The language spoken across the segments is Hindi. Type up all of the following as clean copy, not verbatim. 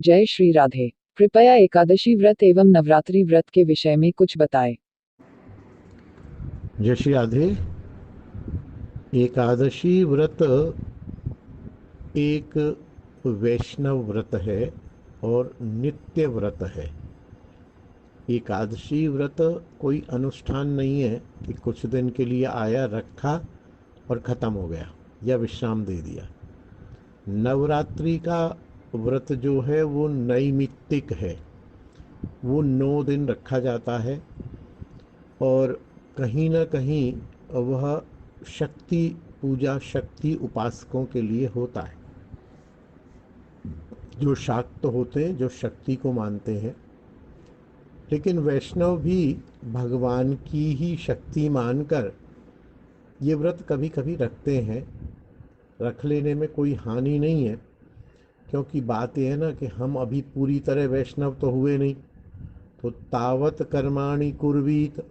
जय श्री राधे। कृपया एकादशी व्रत एवं नवरात्रि व्रत के विषय में कुछ बताएं। जय श्री राधे। एकादशी व्रत एक वैष्णव व्रत है और नित्य व्रत है। एकादशी व्रत कोई अनुष्ठान नहीं है कि कुछ दिन के लिए आया, रखा और ख़त्म हो गया या विश्राम दे दिया। नवरात्रि का व्रत जो है वो नैमित्तिक है। वो 9 दिन रखा जाता है और कहीं ना कहीं वह शक्ति पूजा, शक्ति उपासकों के लिए होता है। जो शाक्त होते हैं, जो शक्ति को मानते हैं। लेकिन वैष्णव भी भगवान की ही शक्ति मानकर ये व्रत कभी कभी रखते हैं। रख लेने में कोई हानि नहीं है, क्योंकि बात यह है ना कि हम अभी पूरी तरह वैष्णव तो हुए नहीं। तो तावत कर्माणि कुर्वीत,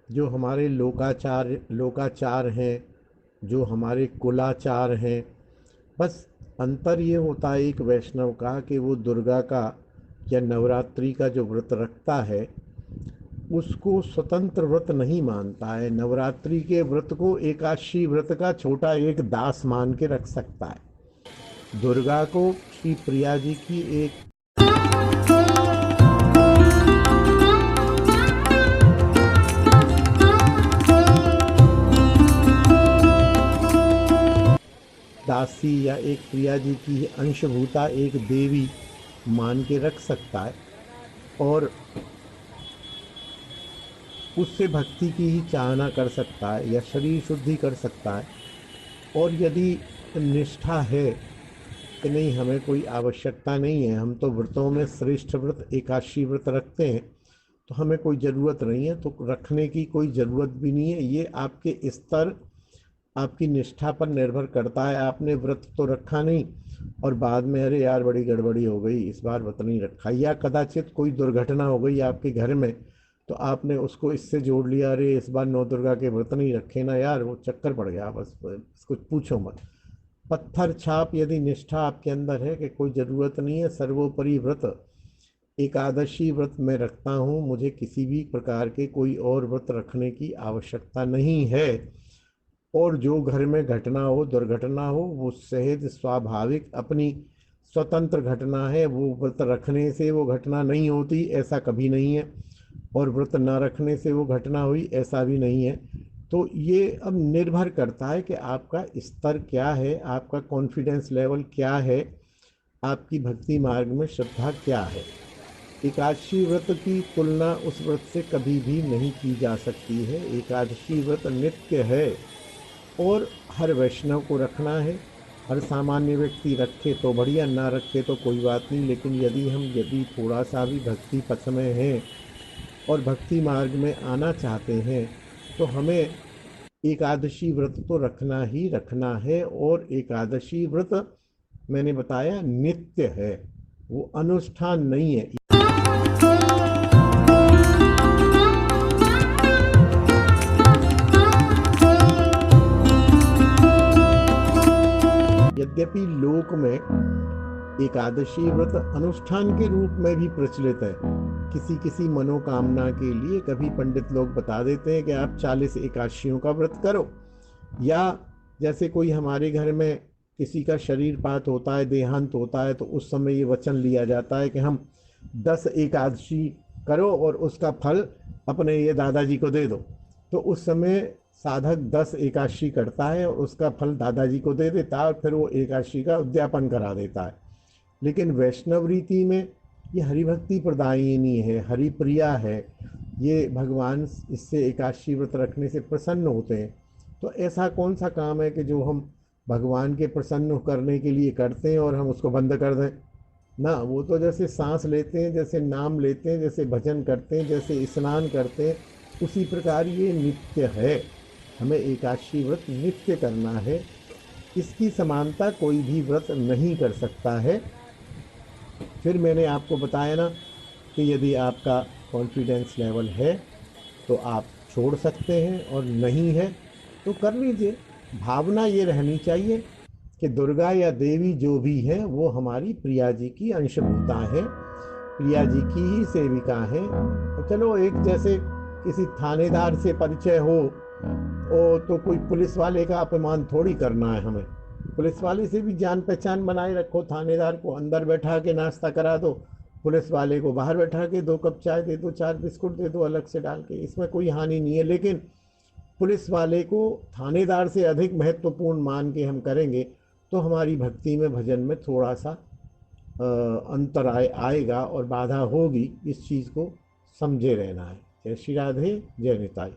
जो हमारे लोकाचार हैं, जो हमारे कुलाचार हैं, बस अंतर ये होता है एक वैष्णव का कि वो दुर्गा का या नवरात्रि का जो व्रत रखता है उसको स्वतंत्र व्रत नहीं मानता है। नवरात्रि के व्रत को एकादशी व्रत का छोटा एक दास मान के रख सकता है। दुर्गा को श्री प्रिया जी की एक दासी या एक प्रिया जी की अंशभूता एक देवी मान के रख सकता है और उससे भक्ति की ही चाहना कर सकता है या शरीर शुद्धि कर सकता है। और यदि निष्ठा है कि नहीं, हमें कोई आवश्यकता नहीं है, हम तो व्रतों में श्रेष्ठ व्रत एकादशी व्रत रखते हैं, तो हमें कोई ज़रूरत नहीं है, तो रखने की कोई ज़रूरत भी नहीं है। ये आपके स्तर, आपकी निष्ठा पर निर्भर करता है। आपने व्रत तो रखा नहीं और बाद में अरे यार बड़ी गड़बड़ी हो गई, इस बार व्रत नहीं रखा, या कदाचित कोई दुर्घटना हो गई आपके घर में, तो आपने उसको इससे जोड़ लिया, अरे इस बार नौ दुर्गा के व्रत नहीं रखे ना यार, वो चक्कर पड़ गया, बस इसको पूछो मत। पत्थर छाप यदि निष्ठा आपके अंदर है कि कोई ज़रूरत नहीं है, सर्वोपरि व्रत एकादशी व्रत मैं रखता हूँ, मुझे किसी भी प्रकार के कोई और व्रत रखने की आवश्यकता नहीं है, और जो घर में घटना हो, दुर्घटना हो, वो सहज स्वाभाविक अपनी स्वतंत्र घटना है। वो व्रत रखने से वो घटना नहीं होती, ऐसा कभी नहीं है, और व्रत न रखने से वो घटना हुई, ऐसा भी नहीं है। तो ये अब निर्भर करता है कि आपका स्तर क्या है, आपका कॉन्फिडेंस लेवल क्या है, आपकी भक्ति मार्ग में श्रद्धा क्या है। एकादशी व्रत की तुलना उस व्रत से कभी भी नहीं की जा सकती है। एकादशी व्रत नित्य है और हर वैष्णव को रखना है। हर सामान्य व्यक्ति रखे तो बढ़िया, ना रखे तो कोई बात नहीं। लेकिन यदि थोड़ा सा भी भक्ति पथ में हैं और भक्ति मार्ग में आना चाहते हैं, तो हमें एकादशी व्रत तो रखना ही रखना है। और एकादशी व्रत मैंने बताया नित्य है, वो अनुष्ठान नहीं है। यद्यपि लोक में एकादशी व्रत अनुष्ठान के रूप में भी प्रचलित है, किसी किसी मनोकामना के लिए कभी पंडित लोग बता देते हैं कि आप 40 एकादशियों का व्रत करो, या जैसे कोई हमारे घर में किसी का शरीर पात होता है, देहांत होता है, तो उस समय ये वचन लिया जाता है कि हम 10 एकादशी करो और उसका फल अपने ये दादाजी को दे दो। तो उस समय साधक 10 एकादशी करता है और उसका फल दादाजी को दे देता है और फिर वो एकादशी का उद्यापन करा देता है। लेकिन वैष्णव रीति में ये हरिभक्ति प्रदायिनी है, हरिप्रिया है, ये भगवान इससे एकादशी व्रत रखने से प्रसन्न होते हैं। तो ऐसा कौन सा काम है कि जो हम भगवान के प्रसन्न करने के लिए करते हैं और हम उसको बंद कर दें ना। वो तो जैसे सांस लेते हैं, जैसे नाम लेते हैं, जैसे भजन करते हैं, जैसे स्नान करते हैं, उसी प्रकार ये नित्य है। हमें एकादशी व्रत नित्य करना है, इसकी समानता कोई भी व्रत नहीं कर सकता है। फिर मैंने आपको बताया ना कि यदि आपका कॉन्फिडेंस लेवल है तो आप छोड़ सकते हैं, और नहीं है तो कर लीजिए। भावना ये रहनी चाहिए कि दुर्गा या देवी जो भी है वो हमारी प्रिया जी की अंशभूता है, प्रिया जी की ही सेविका है। तो चलो एक जैसे किसी थानेदार से परिचय हो तो कोई पुलिस वाले का अपमान थोड़ी करना है हमें। पुलिस वाले से भी जान पहचान बनाए रखो, थानेदार को अंदर बैठा के नाश्ता करा दो, पुलिस वाले को बाहर बैठा के 2 कप चाय दे दो, 4 बिस्कुट दे दो अलग से डाल के, इसमें कोई हानि नहीं है। लेकिन पुलिस वाले को थानेदार से अधिक महत्वपूर्ण मान के हम करेंगे तो हमारी भक्ति में, भजन में थोड़ा सा अंतर आएगा और बाधा होगी। इस चीज़ को समझे रहना है। जय श्री राधे, जय निताई।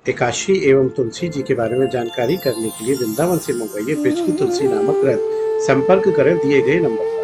एकादशी एवं तुलसी जी के बारे में जानकारी करने के लिए वृंदावन से मंगवाइए ब्रज की तुलसी नामक ग्रंथ। संपर्क करें दिए गए नंबर पर।